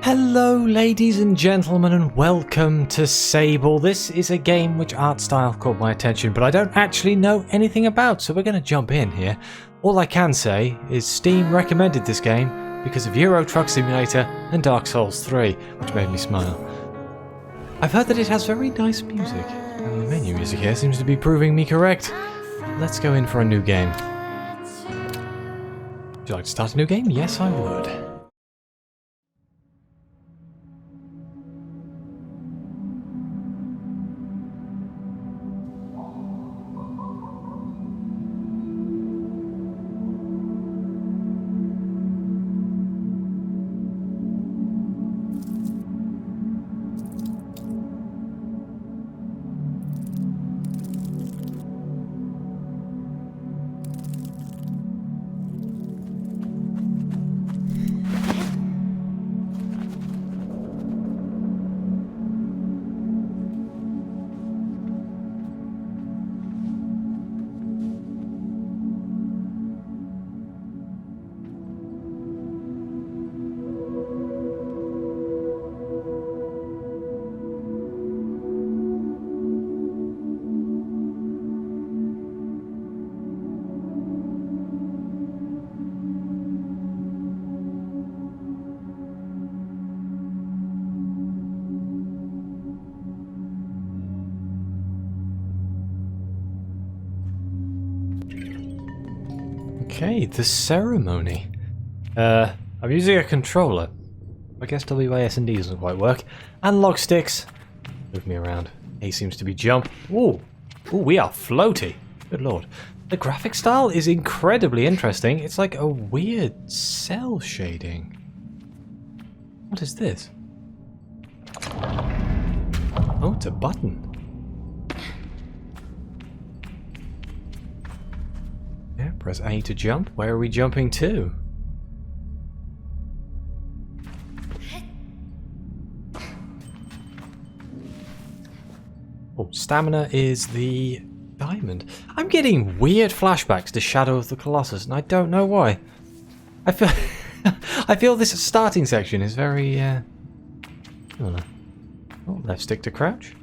Hello ladies and gentlemen and welcome to Sable. This is a game which art style caught my attention but I don't actually know anything about, so we're going to jump in here. All I can say is Steam recommended this game because of Euro Truck Simulator and Dark Souls 3, which made me smile. I've heard that it has very nice music, and the menu music here seems to be proving me correct. Let's go in for a new game. Would you like to start a new game? Yes, I would. Okay, the ceremony. I'm using a controller. I guess WASD doesn't quite work. And log sticks. Move me around. A seems to be jump. Ooh, we are floaty. Good lord. The graphic style is incredibly interesting. It's like a weird cell shading. What is this? Oh, it's a button. Yeah, press A to jump. Where are we jumping to? Oh, stamina is the diamond. I'm getting weird flashbacks to Shadow of the Colossus, and I don't know why. I feel I feel this starting section is very I don't know. Oh, left stick to crouch.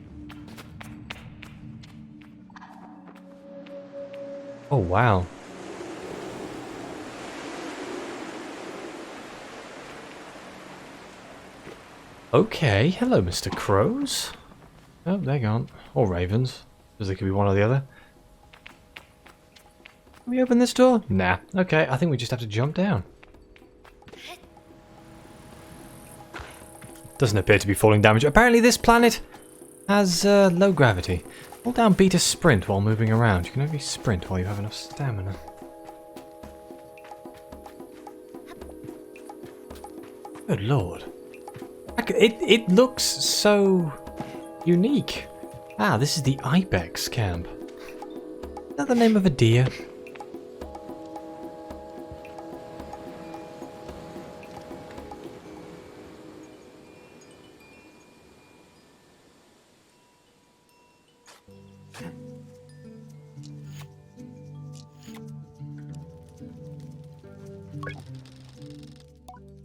Oh wow. Okay, hello Mr. Crows. Oh, they're gone. Or ravens, because they could be one or the other. Can we open this door? Nah. Okay, I think we just have to jump down. Doesn't appear to be falling damage. Apparently this planet has low gravity. Hold down B to sprint while moving around. You can only sprint while you have enough stamina. Good lord. It looks so unique. Ah, this is the Ibex camp. Is that the name of a deer?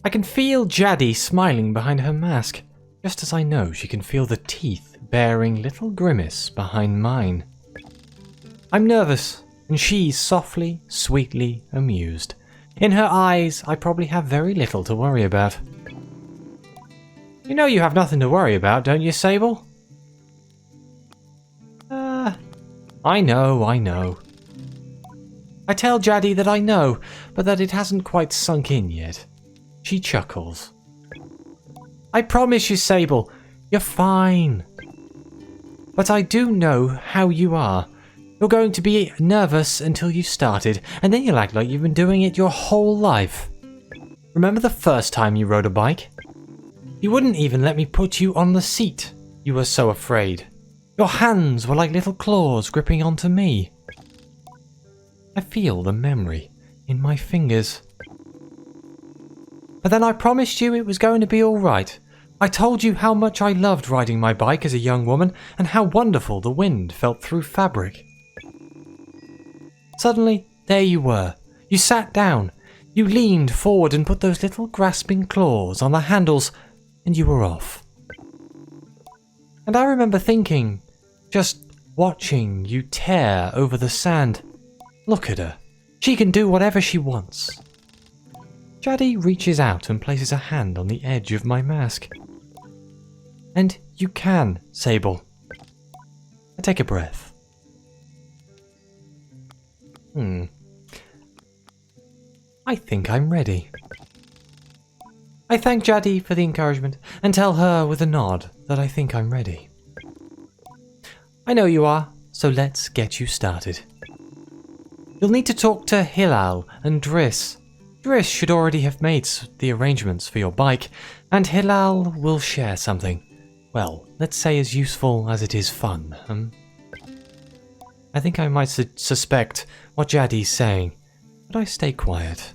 I can feel Jaddy smiling behind her mask, just as I know she can feel the teeth bearing little grimace behind mine. I'm nervous, and she's softly, sweetly amused. In her eyes, I probably have very little to worry about. You know you have nothing to worry about, don't you, Sable? I know. I tell Jaddy that I know, but that it hasn't quite sunk in yet. She chuckles. I promise you, Sable, you're fine. But I do know how you are. You're going to be nervous until you started, and then you'll act like you've been doing it your whole life. Remember the first time you rode a bike? You wouldn't even let me put you on the seat. You were so afraid. Your hands were like little claws gripping onto me. I feel the memory in my fingers. But then I promised you it was going to be alright. I told you how much I loved riding my bike as a young woman and how wonderful the wind felt through fabric. Suddenly, there you were. You sat down. You leaned forward and put those little grasping claws on the handles and you were off. And I remember thinking, just watching you tear over the sand. Look at her. She can do whatever she wants. Jaddy reaches out and places a hand on the edge of my mask. And you can, Sable. I take a breath. I think I'm ready. I thank Jaddy for the encouragement and tell her with a nod that I think I'm ready. I know you are, so let's get you started. You'll need to talk to Hilal and Driss. Driss should already have made the arrangements for your bike, and Hilal will share something. Well, let's say as useful as it is fun. I think I might suspect what Jaddy's saying, but I stay quiet.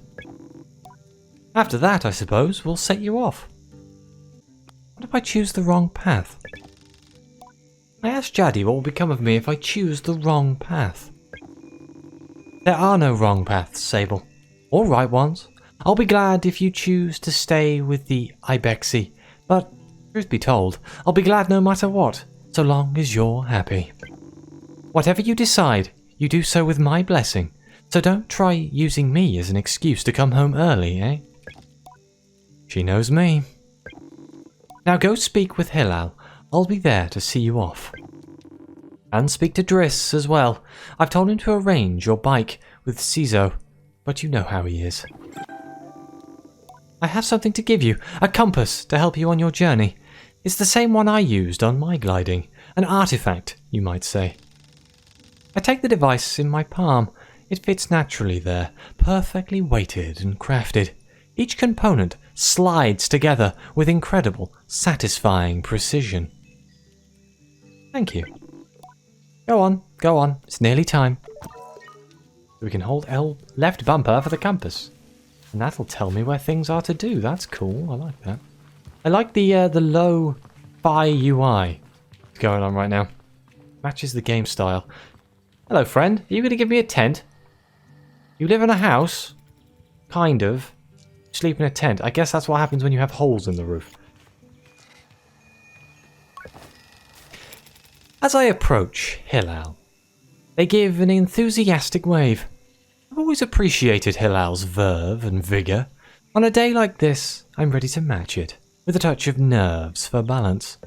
After that, I suppose, we'll set you off. What if I choose the wrong path? I asked Jaddy what will become of me if I choose the wrong path. There are no wrong paths, Sable. Or right ones. I'll be glad if you choose to stay with the Ibexi, but, truth be told, I'll be glad no matter what, so long as you're happy. Whatever you decide, you do so with my blessing, so don't try using me as an excuse to come home early, eh? She knows me. Now go speak with Hilal. I'll be there to see you off. And speak to Driss as well. I've told him to arrange your bike with Cizo, but you know how he is. I have something to give you, a compass to help you on your journey. It's the same one I used on my gliding, an artifact, you might say. I take the device in my palm. It fits naturally there, perfectly weighted and crafted. Each component slides together with incredible, satisfying precision. Thank you. Go on, it's nearly time. We can hold left bumper for the compass. And that'll tell me where things are to do. That's cool, I like that. I like the low-fi UI going on right now. Matches the game style. Hello friend, are you going to give me a tent? You live in a house? Kind of. Sleep in a tent. I guess that's what happens when you have holes in the roof. As I approach Hilal, they give an enthusiastic wave. I've always appreciated Hilal's verve and vigour. On a day like this, I'm ready to match it, with a touch of nerves for balance.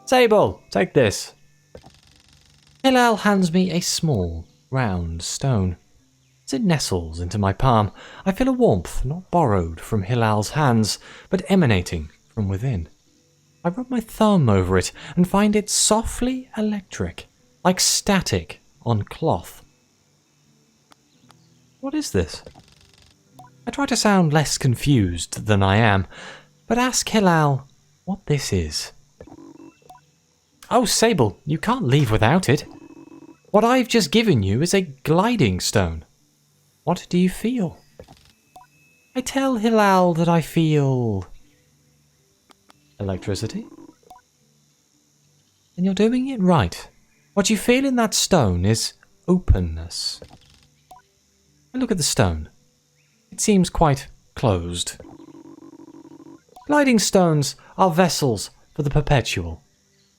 Sable, take this. Hilal hands me a small, round stone. As it nestles into my palm, I feel a warmth not borrowed from Hilal's hands, but emanating from within. I rub my thumb over it and find it softly electric, like static on cloth. What is this? I try to sound less confused than I am, but ask Hilal what this is. Oh, Sable, you can't leave without it. What I've just given you is a gliding stone. What do you feel? I tell Hilal that I feel electricity. And you're doing it right. What you feel in that stone is openness. I look at the stone. It seems quite closed. Gliding stones are vessels for the perpetual.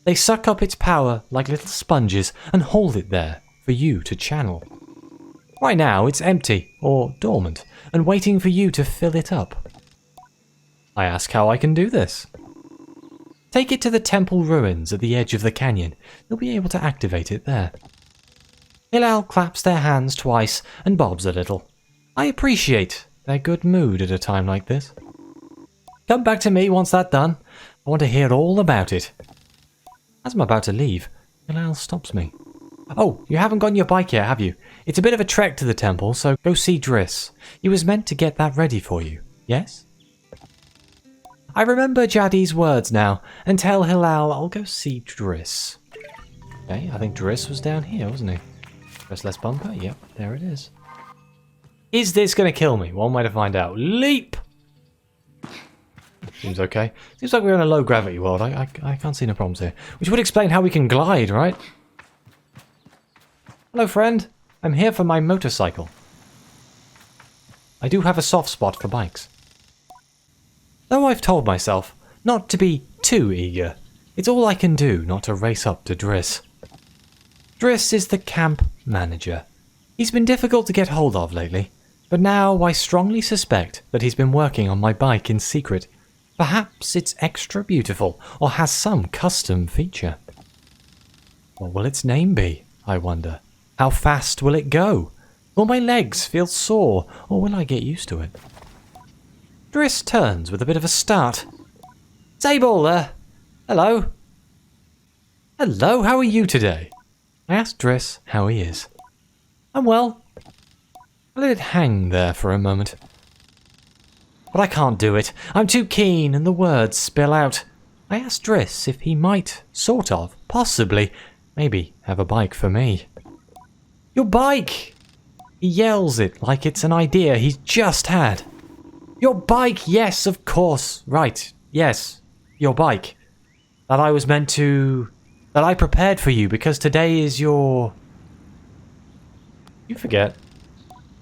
They suck up its power like little sponges and hold it there for you to channel. Right now it's empty or dormant and waiting for you to fill it up. I ask how I can do this. Take it to the temple ruins at the edge of the canyon. You'll be able to activate it there. Hilal claps their hands twice and bobs a little. I appreciate their good mood at a time like this. Come back to me once that's done. I want to hear all about it. As I'm about to leave, Hilal stops me. Oh, you haven't gotten your bike yet, have you? It's a bit of a trek to the temple, so go see Driss. He was meant to get that ready for you, yes? I remember Jaddy's words now, and tell Hilal I'll go see Driss. Okay, I think Driss was down here, wasn't he? Press less bumper? Yep, there it is. Is this going to kill me? One way to find out. Leap! Seems okay. Seems like we're in a low gravity world. I can't see no problems here. Which would explain how we can glide, right? Hello, friend. I'm here for my motorcycle. I do have a soft spot for bikes. Though I've told myself not to be too eager. It's all I can do not to race up to Driss. Driss is the camp manager. He's been difficult to get hold of lately, but now I strongly suspect that he's been working on my bike in secret. Perhaps it's extra beautiful, or has some custom feature. What will its name be, I wonder? How fast will it go? Will my legs feel sore, or will I get used to it? Driss turns with a bit of a start. Sable, hello? Hello, how are you today? I asked Driss how he is. I'm well. I let it hang there for a moment. But I can't do it. I'm too keen and the words spill out. I asked Driss if he might, sort of, possibly, maybe have a bike for me. Your bike! He yells it like it's an idea he's just had. Your bike, yes, of course. Right, yes, your bike. That I prepared for you because today is your... You forget.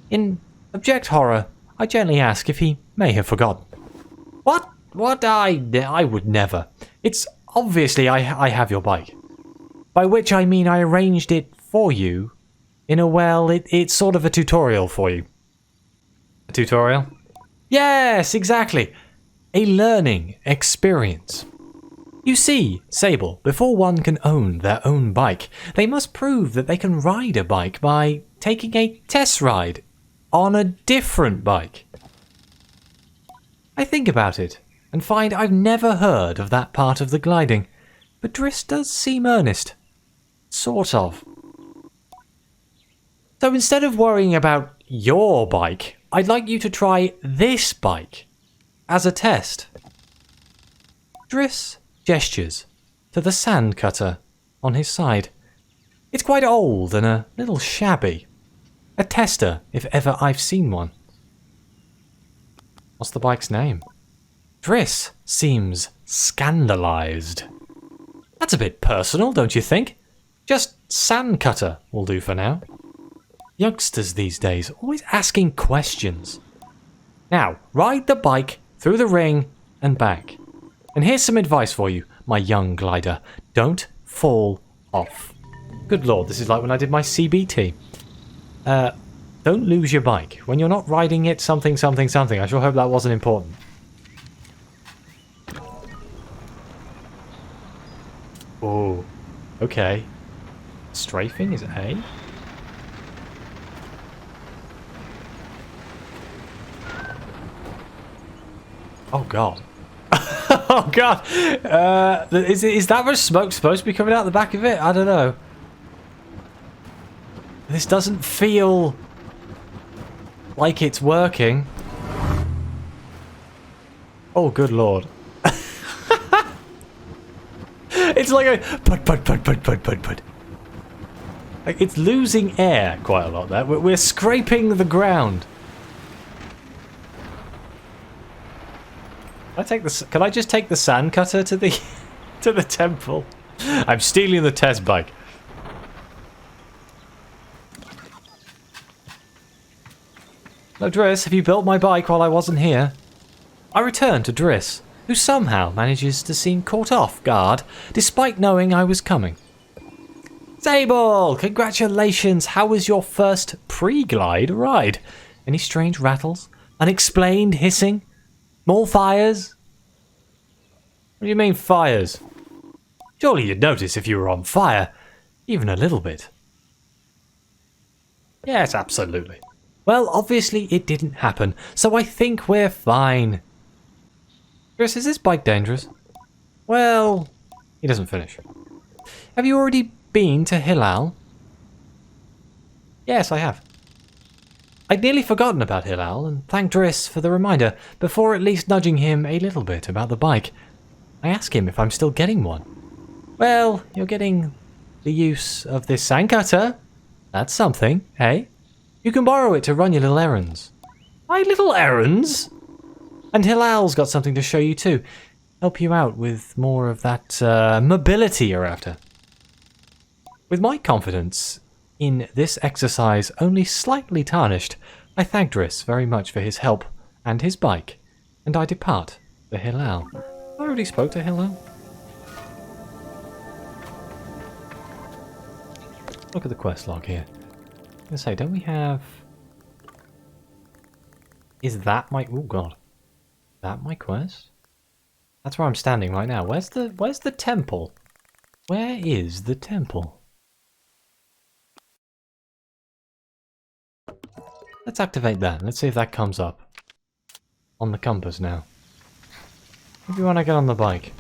In Object Horror, I gently ask if he may have forgotten. What? What? I would never. It's obviously I have your bike. By which I mean I arranged it for you in a, well, it's sort of a tutorial for you. A tutorial? Yes, exactly. A learning experience. You see, Sable, before one can own their own bike, they must prove that they can ride a bike by taking a test ride on a different bike. I think about it and find I've never heard of that part of the gliding, but Driss does seem earnest. Sort of. So instead of worrying about your bike, I'd like you to try this bike as a test. Driss gestures to the sand cutter on his side. It's quite old and a little shabby. A tester, if ever I've seen one. What's the bike's name? Driss seems scandalized. That's a bit personal, don't you think? Just sand cutter will do for now. Youngsters these days always asking questions. Now, ride the bike through the ring and back. And here's some advice for you, my young glider. Don't fall off. Good lord, this is like when I did my CBT. Don't lose your bike. When you're not riding it, something, something, something. I sure hope that wasn't important. Oh, okay. Strafing is A? Oh god. Oh god. Is that much smoke supposed to be coming out the back of it? I don't know. This doesn't feel like it's working. Oh good lord. It's like a put. Like it's losing air quite a lot there. We're scraping the ground. Can I just take the sand cutter to the to the temple? I'm stealing the test bike. No, Driss, have you built my bike while I wasn't here? I return to Driss, who somehow manages to seem caught off guard, despite knowing I was coming. Sable, congratulations! How was your first pre-glide ride? Any strange rattles? Unexplained hissing? More fires? What do you mean fires? Surely you'd notice if you were on fire. Even a little bit. Yes, absolutely. Well, obviously it didn't happen, so I think we're fine. Chris, is this bike dangerous? Well, he doesn't finish. Have you already been to Hilal? Yes, I have. I'd nearly forgotten about Hilal and thanked Driss for the reminder, before at least nudging him a little bit about the bike. I ask him if I'm still getting one. Well, you're getting the use of this sand cutter. That's something, hey? You can borrow it to run your little errands. My little errands? And Hilal's got something to show you too. Help you out with more of that mobility you're after. With my confidence in this exercise only slightly tarnished, I thank Driss very much for his help and his bike, and I depart for Hilal. already spoke to Hilal? Look at the quest log here. I was gonna say, don't we have... Is that my... Oh god. Is that my quest? That's where I'm standing right now. Where's the temple? Where is the temple? Let's activate that. Let's see if that comes up. On the compass now. Maybe when I get on the bike.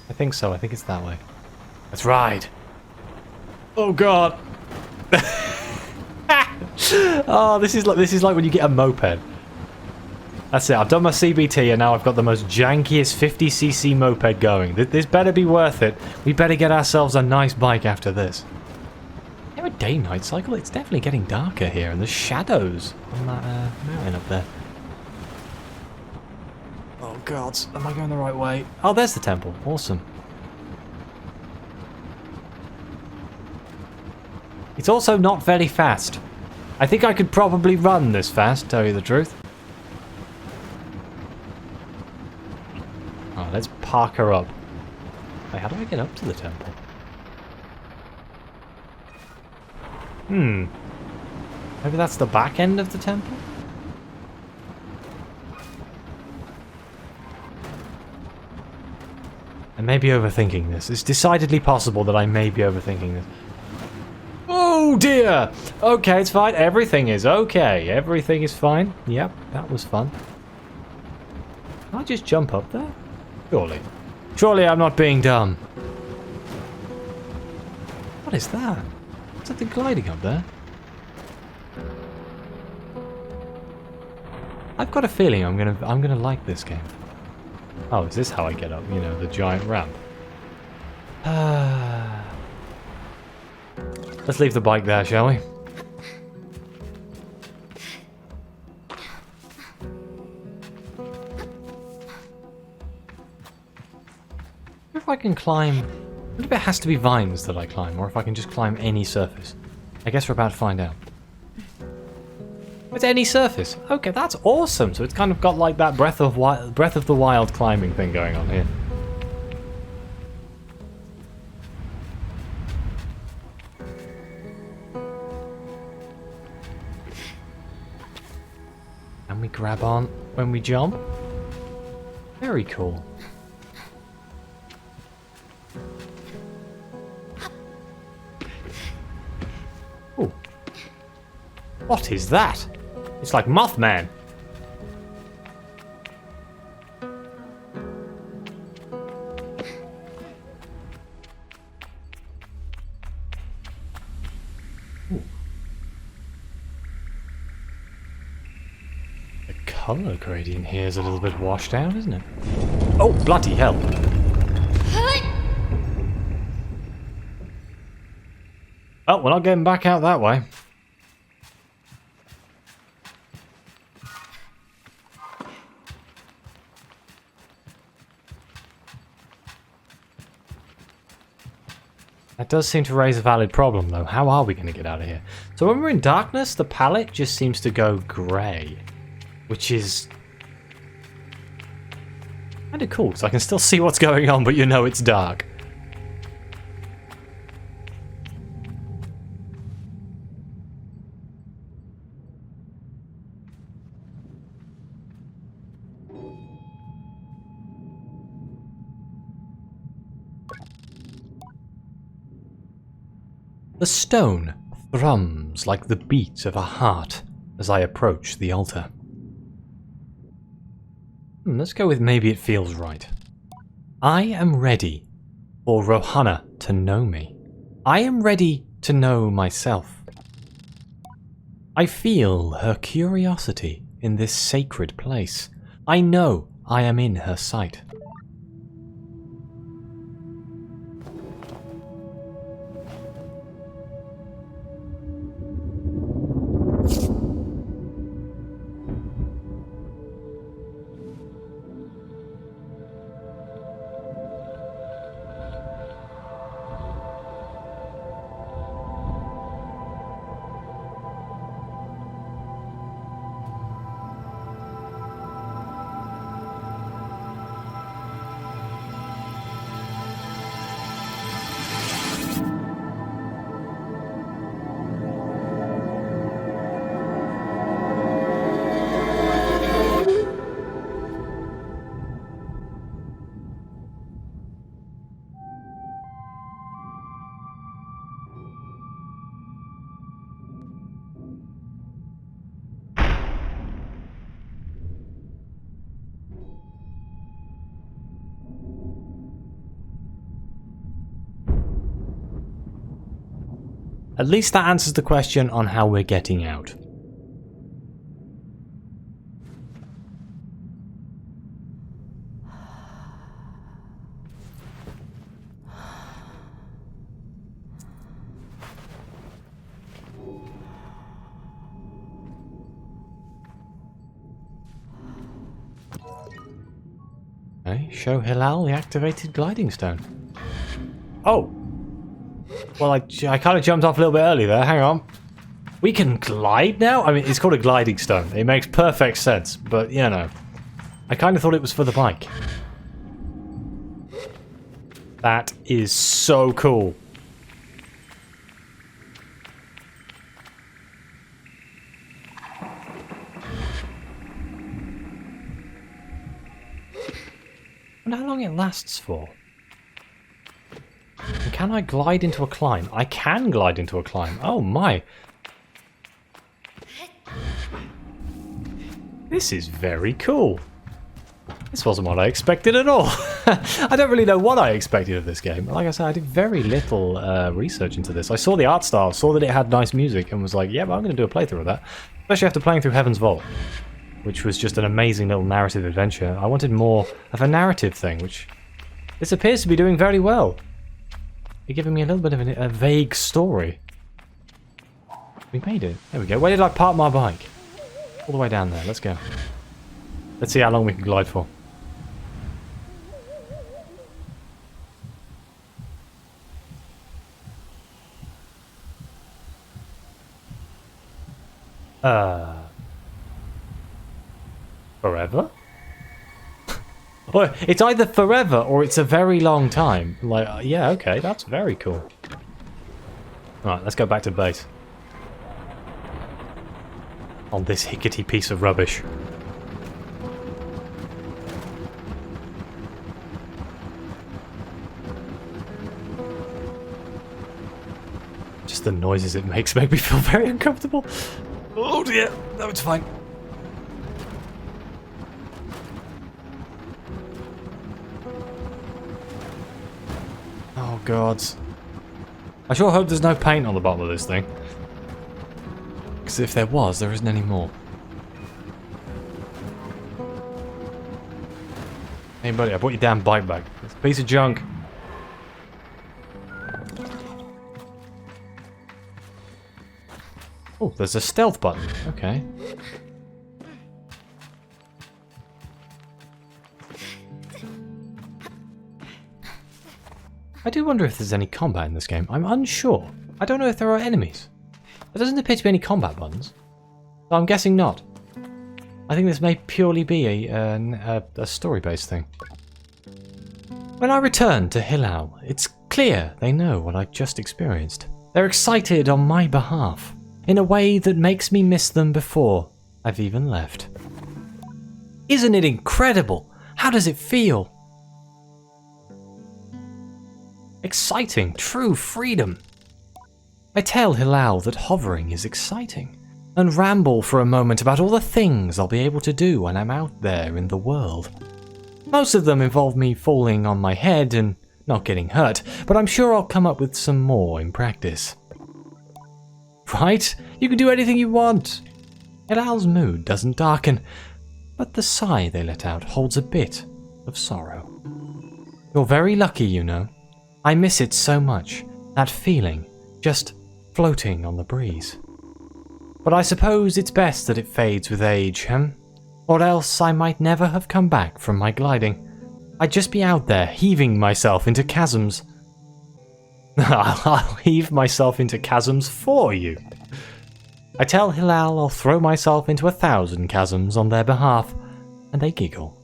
I think so. I think it's that way. Let's ride! Oh god! Oh, this is like when you get a moped. That's it. I've done my CBT and now I've got the most jankiest 50cc moped going. This better be worth it. We better get ourselves a nice bike after this. Is there a day-night cycle? It's definitely getting darker here, and there's shadows on that mountain up there. Oh god, am I going the right way? Oh, there's the temple. Awesome. It's also not very fast. I think I could probably run this fast, tell you the truth. Oh, let's park her up. Wait, how do I get up to the temple? Maybe that's the back end of the temple? I may be overthinking this. It's decidedly possible that I may be overthinking this. Oh dear! Okay, it's fine. Everything is okay. Everything is fine. Yep, that was fun. Can I just jump up there? Surely. Surely I'm not being dumb. What is that? Is something gliding up there? I've got a feeling I'm gonna like this game. Oh, is this how I get up? You know, the giant ramp. Let's leave the bike there, shall we? If I can climb... I wonder if it has to be vines that I climb, or if I can just climb any surface. I guess we're about to find out. It's any surface. Okay, that's awesome. So it's kind of got like that Breath of the Wild climbing thing going on here. And we grab on when we jump. Very cool. Ooh. What is that? It's like Mothman. Ooh. The color gradient here is a little bit washed out, isn't it? Oh, bloody hell. Oh, we're not getting back out that way. That does seem to raise a valid problem, though. How are we going to get out of here? So when we're in darkness, the palette just seems to go grey, which is kind of cool, because I can still see what's going on, but you know it's dark. The stone thrums like the beat of a heart as I approach the altar. Let's go with maybe it feels right. I am ready for Rohana to know me. I am ready to know myself. I feel her curiosity in this sacred place. I know I am in her sight. At least that answers the question on how we're getting out. Okay, show Hilal the activated gliding stone. Oh! Well, I kind of jumped off a little bit early there, hang on. We can glide now? I mean, it's called a gliding stone. It makes perfect sense, but, you know. I kind of thought it was for the bike. That is so cool. I wonder how long it lasts for. And can I glide into a climb? I can glide into a climb. Oh my. This is very cool. This wasn't what I expected at all. I don't really know what I expected of this game. Like I said, I did very little research into this. I saw the art style, saw that it had nice music, and was like, yeah, well, I'm going to do a playthrough of that. Especially after playing through Heaven's Vault, which was just an amazing little narrative adventure. I wanted more of a narrative thing, which this appears to be doing very well. You're giving me a little bit of a vague story. We made it. There we go. Where did I park my bike? All the way down there. Let's go. Let's see how long we can glide for. Forever? Well, it's either forever or it's a very long time. Like, yeah, okay, that's very cool. Right, let's go back to base. On this hickety piece of rubbish. Just the noises it makes make me feel very uncomfortable. Oh dear, no, it's fine. Oh god. I sure hope there's no paint on the bottom of this thing. Because if there was, there isn't any more. Hey buddy, I brought your damn bike back. It's a piece of junk. Oh, there's a stealth button. Okay. I do wonder if there's any combat in this game. I'm unsure. I don't know if there are enemies. There doesn't appear to be any combat buttons. So I'm guessing not. I think this may purely be a story-based thing. When I return to Hilal, it's clear they know what I've just experienced. They're excited on my behalf, in a way that makes me miss them before I've even left. Isn't it incredible? How does it feel? Exciting, true freedom. I tell Hilal that hovering is exciting, and ramble for a moment about all the things I'll be able to do when I'm out there in the world. Most of them involve me falling on my head and not getting hurt, but I'm sure I'll come up with some more in practice. Right? You can do anything you want. Hilal's mood doesn't darken, but the sigh they let out holds a bit of sorrow. You're very lucky, you know. I miss it so much, that feeling, just floating on the breeze. But I suppose it's best that it fades with age, Or else I might never have come back from my gliding. I'd just be out there heaving myself into chasms. I'll heave myself into chasms for you. I tell Hilal I'll throw myself into 1,000 chasms on their behalf, and they giggle.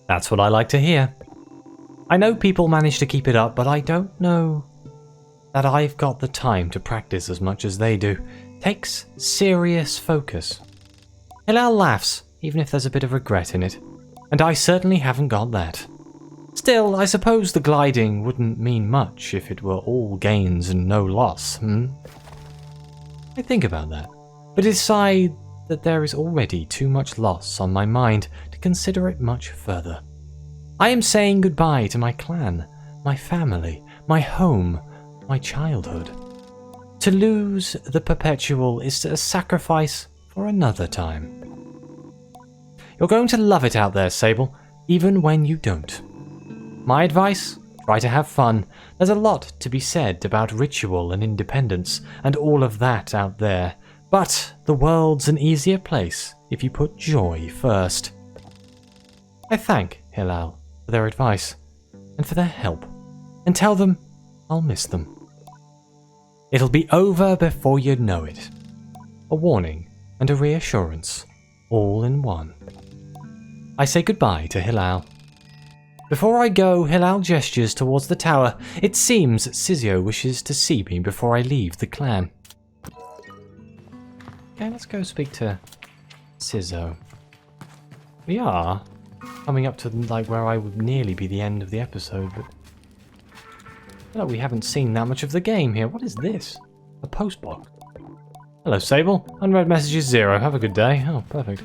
That's what I like to hear. I know people manage to keep it up, but I don't know that I've got the time to practice as much as they do. Takes serious focus. Hilal laughs, even if there's a bit of regret in it, and I certainly haven't got that. Still, I suppose the gliding wouldn't mean much if it were all gains and no loss, I think about that, but decide that there is already too much loss on my mind to consider it much further. I am saying goodbye to my clan, my family, my home, my childhood. To lose the perpetual is a sacrifice for another time. You're going to love it out there, Sable, even when you don't. My advice? Try to have fun. There's a lot to be said about ritual and independence and all of that out there, but the world's an easier place if you put joy first. I thank Hilal for their advice and for their help, and tell them I'll miss them. It'll be over before you know it. A warning and a reassurance, all in one. I say goodbye to Hilal. Before I go, Hilal gestures towards the tower. It seems Sizio wishes to see me before I leave the clan. Okay, let's go speak to Sizio. We are coming up to like where I would nearly be the end of the episode, but I feel like we haven't seen that much of the game here. What is this? A postbox. Hello, Sable. Unread messages 0. Have a good day. Oh, perfect.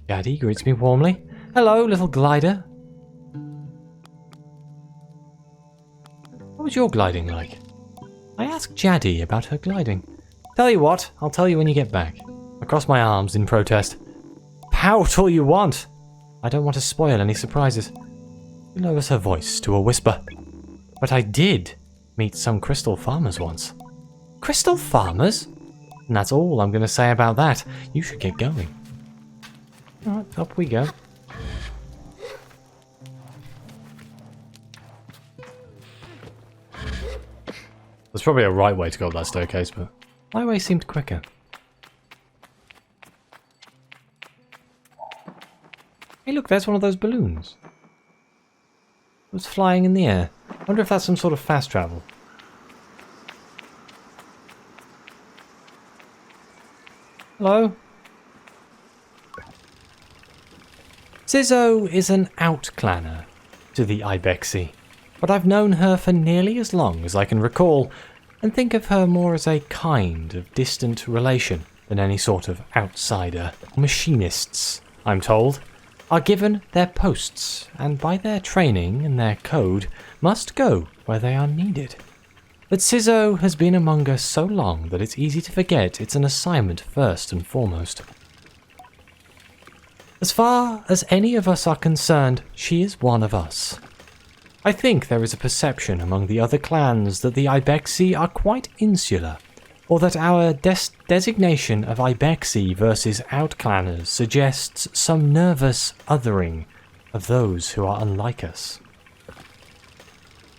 Daddy greets me warmly. Hello, little glider. What was your gliding like? I asked Jaddy about her gliding. Tell you what, I'll tell you when you get back. I cross my arms in protest. Pout all you want. I don't want to spoil any surprises. She lowers her voice to a whisper. But I did meet some crystal farmers once. Crystal farmers? And that's all I'm going to say about that. You should get going. Alright, up we go. There's probably a right way to go up that staircase, but my way seemed quicker. Hey look, there's one of those balloons. It was flying in the air. I wonder if that's some sort of fast travel. Hello? Sizzo is an outclanner to the Ibexi, but I've known her for nearly as long as I can recall, and think of her more as a kind of distant relation than any sort of outsider. Machinists, I'm told, are given their posts, and by their training and their code, must go where they are needed. But Sizzo has been among us so long that it's easy to forget it's an assignment first and foremost. As far as any of us are concerned, she is one of us. I think there is a perception among the other clans that the Ibexi are quite insular, or that our designation of Ibexi versus outclanners suggests some nervous othering of those who are unlike us.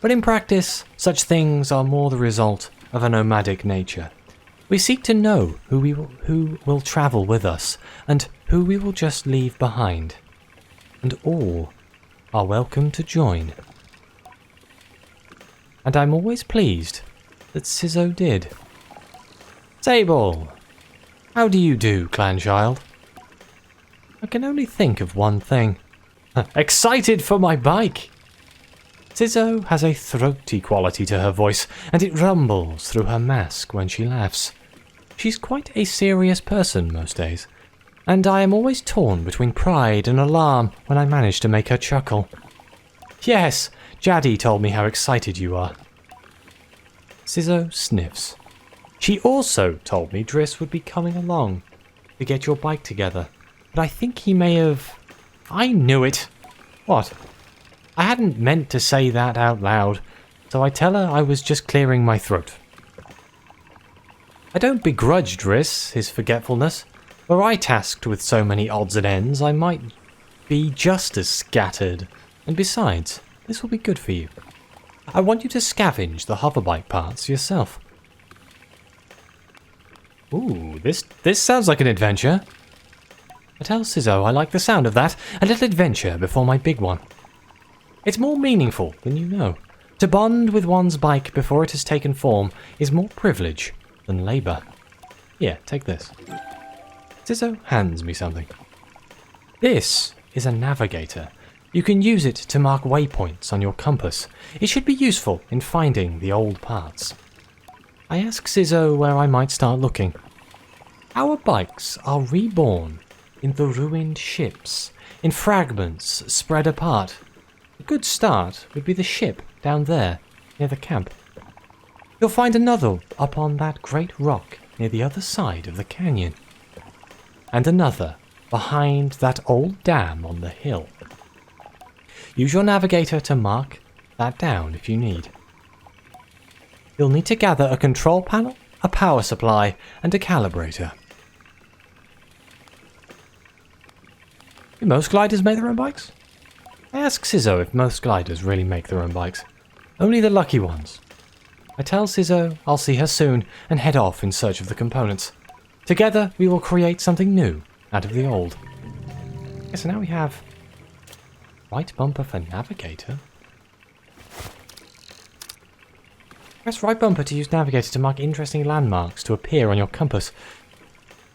But in practice, such things are more the result of a nomadic nature. We seek to know who will travel with us, and who we will just leave behind. And all are welcome to join. And I'm always pleased that Sizzo did. Sable! How do you do, clan child? I can only think of one thing. Excited for my bike! Sizzo has a throaty quality to her voice, and it rumbles through her mask when she laughs. She's quite a serious person most days, and I am always torn between pride and alarm when I manage to make her chuckle. Yes, Jaddy told me how excited you are. Sizzo sniffs. She also told me Driss would be coming along to get your bike together, but I think he may have... I knew it! What? I hadn't meant to say that out loud, so I tell her I was just clearing my throat. I don't begrudge Driss his forgetfulness. Were I tasked with so many odds and ends, I might be just as scattered. And besides, this will be good for you. I want you to scavenge the hoverbike parts yourself. Ooh, this sounds like an adventure. I tell Sizzo I like the sound of that, a little adventure before my big one. It's more meaningful than you know. To bond with one's bike before it has taken form is more privilege than labour. Here, take this. Sizzo hands me something. This is a navigator. You can use it to mark waypoints on your compass. It should be useful in finding the old parts. I ask Sizzo where I might start looking. Our bikes are reborn in the ruined ships, in fragments spread apart. A good start would be the ship down there, near the camp. You'll find another up on that great rock near the other side of the canyon. And another behind that old dam on the hill. Use your navigator to mark that down if you need. You'll need to gather a control panel, a power supply, and a calibrator. Do most gliders make their own bikes? I ask Sizzo if most gliders really make their own bikes. Only the lucky ones. I tell Sizzo I'll see her soon and head off in search of the components. Together we will create something new out of the old. Okay, so now we have right bumper for navigator. Press right bumper to use navigator to mark interesting landmarks to appear on your compass.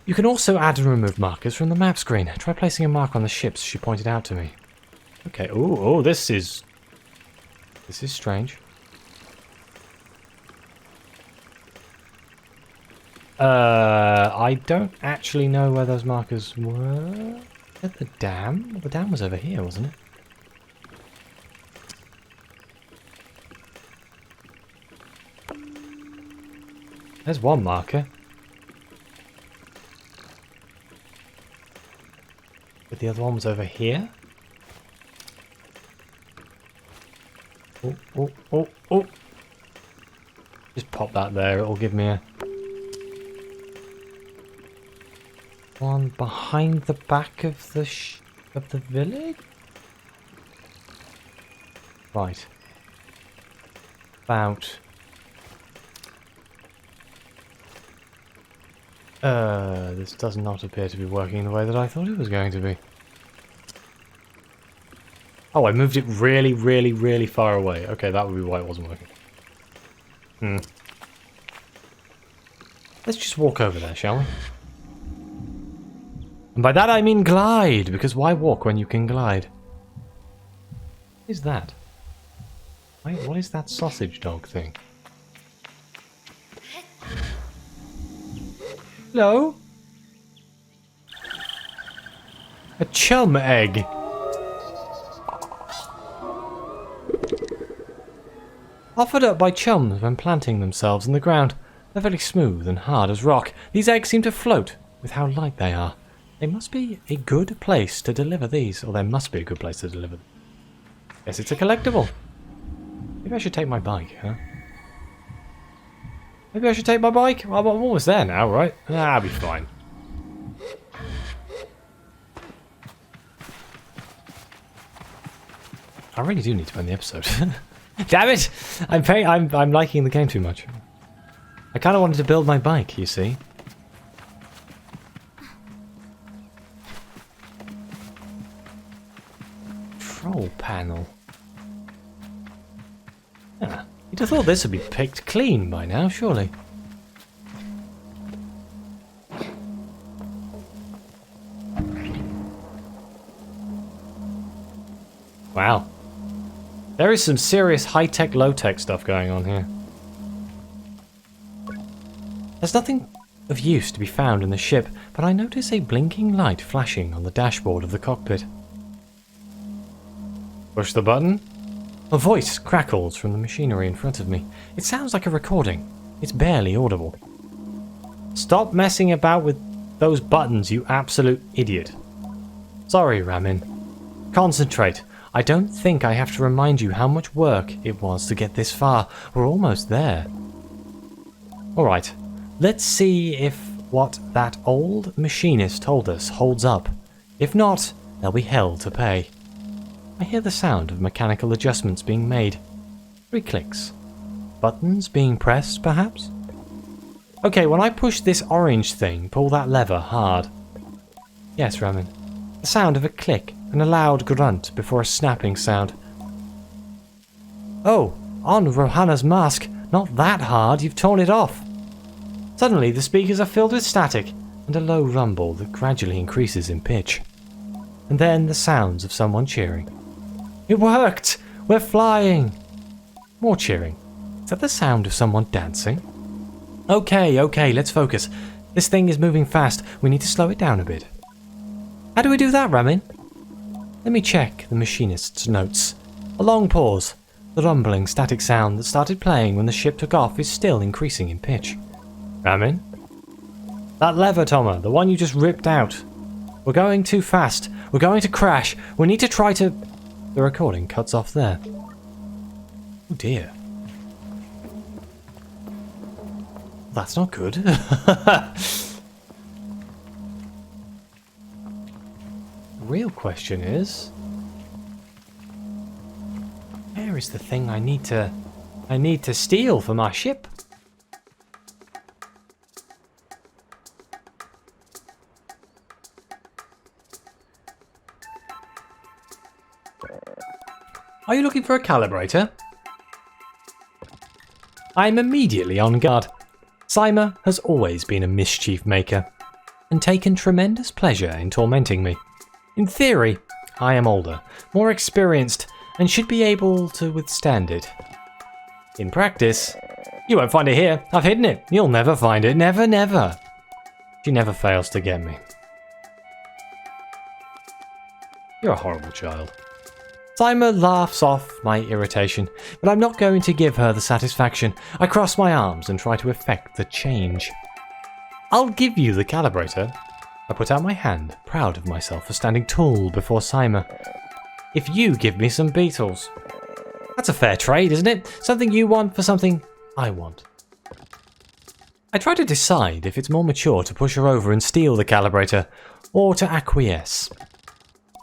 You can also add and remove markers from the map screen. Try placing a mark on the ships she pointed out to me. Okay, oh, this is strange. I don't actually know where those markers were. At the dam? The dam was over here, wasn't it? There's one marker. But the other one was over here? Oh, oh, oh, oh. Just pop that there, it'll give me a... one behind the back of the village? Right. About... this does not appear to be working the way that I thought it was going to be. Oh, I moved it really, really, really far away. Okay, that would be why it wasn't working. Let's just walk over there, shall we? And by that I mean glide, because why walk when you can glide? What is that? Wait, what is that sausage dog thing? Hello? A chum egg. Offered up by chums when planting themselves in the ground. They're very smooth and hard as rock. These eggs seem to float with how light they are. They must be a good place to deliver these, or there must be a good place to deliver them. Guess it's a collectible. Maybe I should take my bike, huh? Maybe I should take my bike? Well, I'm almost there now, right? I'll be fine. I really do need to end the episode. Damn it! I'm liking the game too much. I kind of wanted to build my bike, you see. Control panel. Ah, you'd have thought this would be picked clean by now, surely. Wow. There is some serious high-tech, low-tech stuff going on here. There's nothing of use to be found in the ship, but I notice a blinking light flashing on the dashboard of the cockpit. Push the button. A voice crackles from the machinery in front of me. It sounds like a recording. It's barely audible. Stop messing about with those buttons, you absolute idiot. Sorry, Ramin. Concentrate. I don't think I have to remind you how much work it was to get this far. We're almost there. Alright, let's see if what that old machinist told us holds up. If not, there'll be hell to pay. I hear the sound of mechanical adjustments being made. 3 clicks. Buttons being pressed, perhaps? Okay, when I push this orange thing, pull that lever hard. Yes, Ramin. The sound of a click and a loud grunt before a snapping sound. Oh, on Rohanna's mask. Not that hard, you've torn it off. Suddenly, the speakers are filled with static and a low rumble that gradually increases in pitch. And then the sounds of someone cheering. It worked! We're flying! More cheering. Is that the sound of someone dancing? Okay, let's focus. This thing is moving fast. We need to slow it down a bit. How do we do that, Ramin? Let me check the machinist's notes. A long pause. The rumbling, static sound that started playing when the ship took off is still increasing in pitch. Ramin? That lever, Toma, the one you just ripped out. We're going too fast. We're going to crash. We need to try to... The recording cuts off there. Oh dear. That's not good. The real question is... Where is the thing I need to steal for my ship? Are you looking for a calibrator? I'm immediately on guard. Cymer has always been a mischief maker and taken tremendous pleasure in tormenting me. In theory, I am older, more experienced, and should be able to withstand it. In practice, you won't find it here. I've hidden it. You'll never find it. Never, never. She never fails to get me. You're a horrible child. Cymer laughs off my irritation, but I'm not going to give her the satisfaction. I cross my arms and try to effect the change. I'll give you the calibrator. I put out my hand, proud of myself for standing tall before Cymer. If you give me some beetles. That's a fair trade, isn't it? Something you want for something I want. I try to decide if it's more mature to push her over and steal the calibrator, or to acquiesce.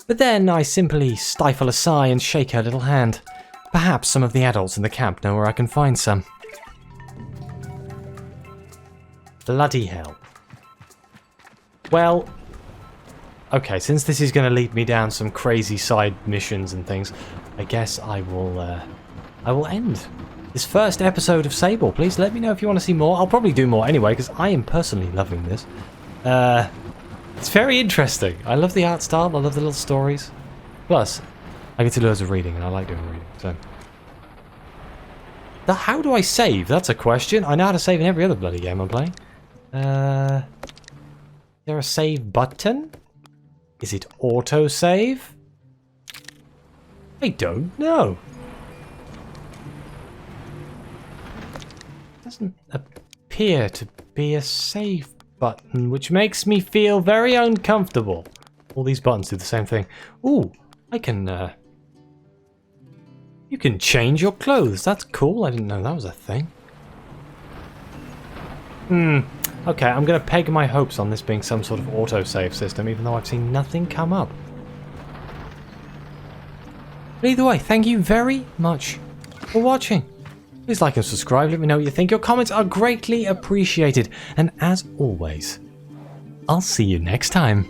But then I simply stifle a sigh and shake her little hand. Perhaps some of the adults in the camp know where I can find some. Bloody hell. Well, okay, since this is going to lead me down some crazy side missions and things, I guess I will end this first episode of Sable. Please let me know if you want to see more. I'll probably do more anyway, because I am personally loving this. It's very interesting. I love the art style. I love the little stories. Plus, I get to do loads of reading, and I like doing reading. So, how do I save? That's a question. I know how to save in every other bloody game I'm playing. Is there a save button? Is it autosave? I don't know. Doesn't appear to be a save button, which makes me feel very uncomfortable. All these buttons do the same thing. Ooh, I can, you can change your clothes. That's cool. I didn't know that was a thing. Okay, I'm going to peg my hopes on this being some sort of autosave system, even though I've seen nothing come up. But either way, thank you very much for watching. Please like and subscribe, let me know what you think. Your comments are greatly appreciated. And as always, I'll see you next time.